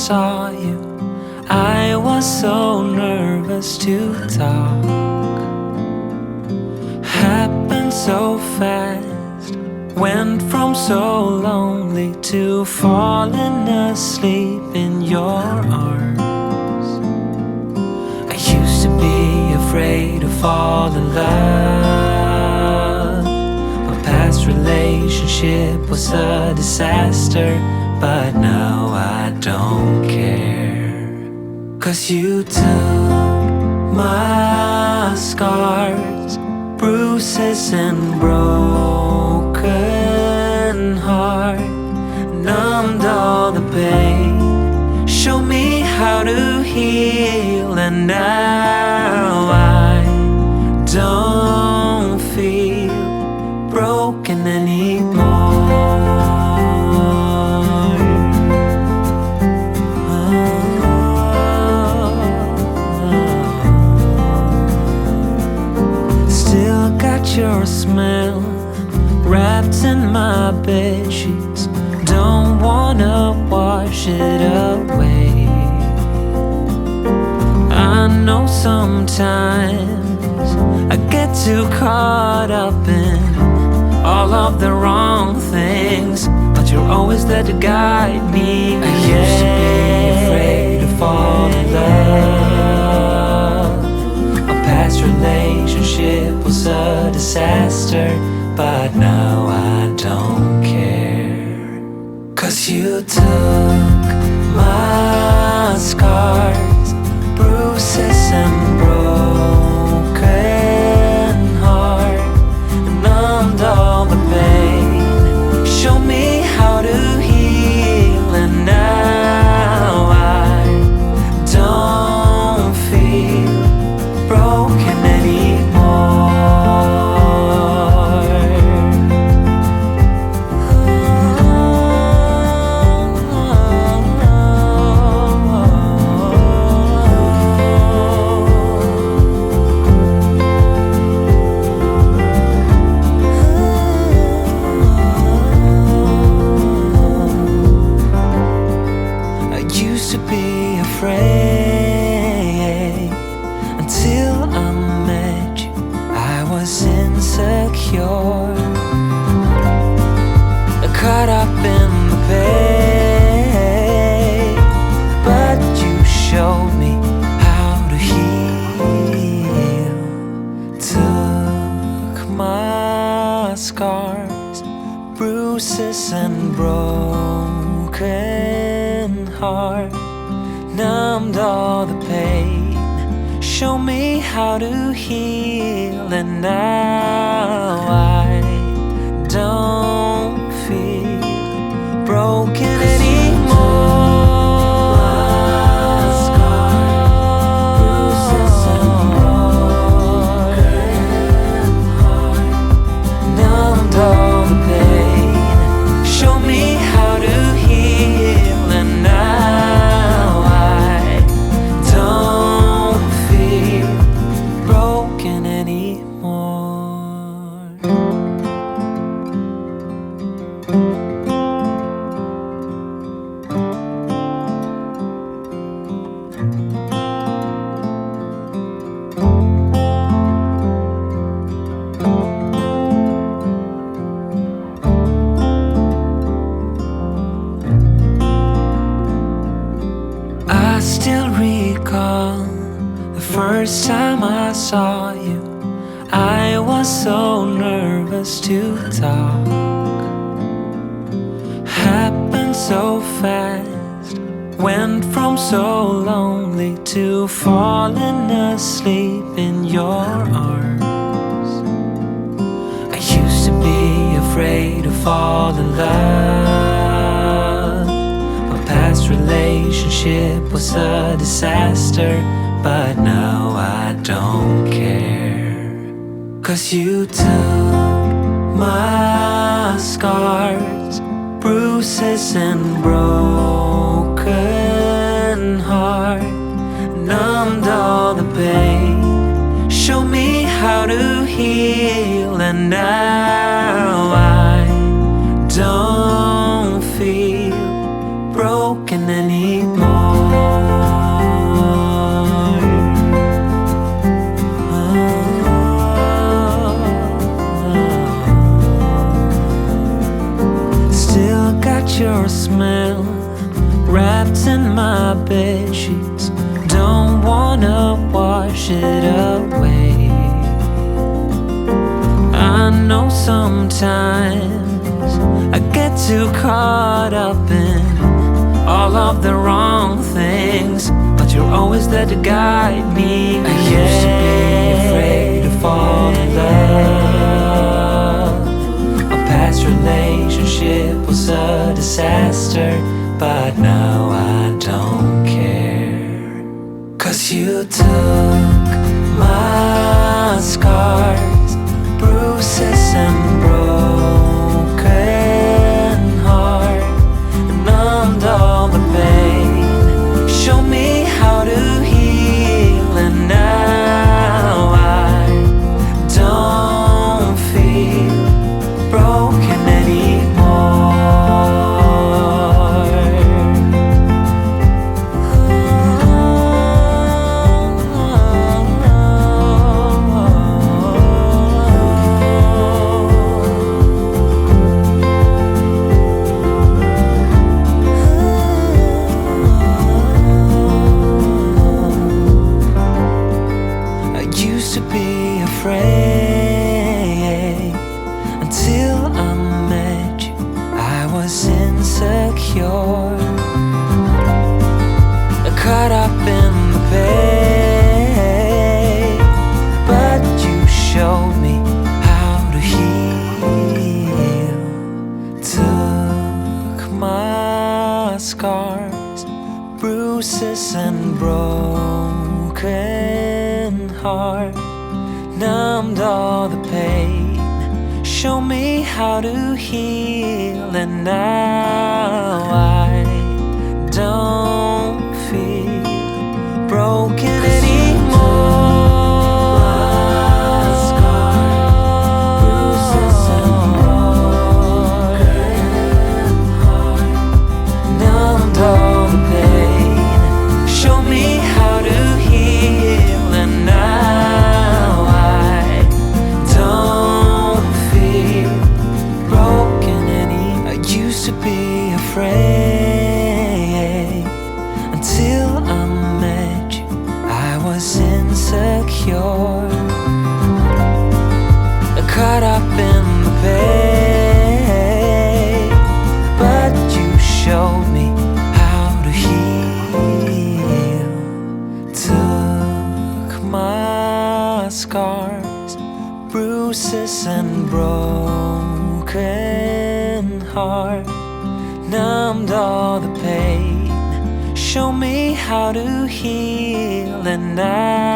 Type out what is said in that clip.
saw you, I was so nervous to talk. Happened so fast, went from so lonely to falling asleep in your arms. I used to be afraid to fall in love. My past relationship was a disaster, but now I don't care. 'Cause you took my scars, bruises and broken heart, numbed all the pain, show me how to heal, and now I don't feel broken anymore. Still got your smell wrapped in my bedsheets, don't wanna wash it away. I know sometimes I get too caught up in all of the wrong things, but you're always there to guide me. I used to be afraid to fall in love. A past relationship was a disaster, but now I don't care. 'Cause you took my scars, bruises and broken heart, numbed all the pain, show me how to heal, and now I don't feel broken anymore. Until I met you, I was insecure, caught up in the pain, but you showed me how to heal. Took my scars, bruises and broken heart, numbed all the pain, show me how to heal, and now I don't feel broken anymore. Numbed all the pain, show me how to heal, and now I don't feel broken anymore. I still recall the first time I saw you, I was so nervous to talk. Happened so fast, went from so lonely to falling asleep in your arms. I used to be afraid to fall in love. My past relationship was a disaster, but now I don't care. 'Cause you took my scars, bruises and broken heart, numbed all the pain, show me how to heal, and now I don't feel broken anymore. push it away. I know sometimes I get too caught up in all of the wrong things, but you're always there to guide me. I used to be afraid to fall in love. A past relationship was a disaster, but now I don't care. 'Cause you took my scars, bruises and broken heart, and numbed all the pain. Show me how to heal, and now I don't feel broken anymore. Until I met you, I was insecure, caught up in the pain. But you showed me how to heal. Took my scars, bruises and broken heart, numbed all the pain. Show me how to heal, and now I don't feel broken anymore. Numbed all the pain. Show me how to heal, and now I don't feel broken anymore. I used to be afraid until I met you. I was insecure, caught up in the pain. But you showed me how to heal. Took my scars, bruises and broken heart, numbed all the pain. Show me how to heal, and now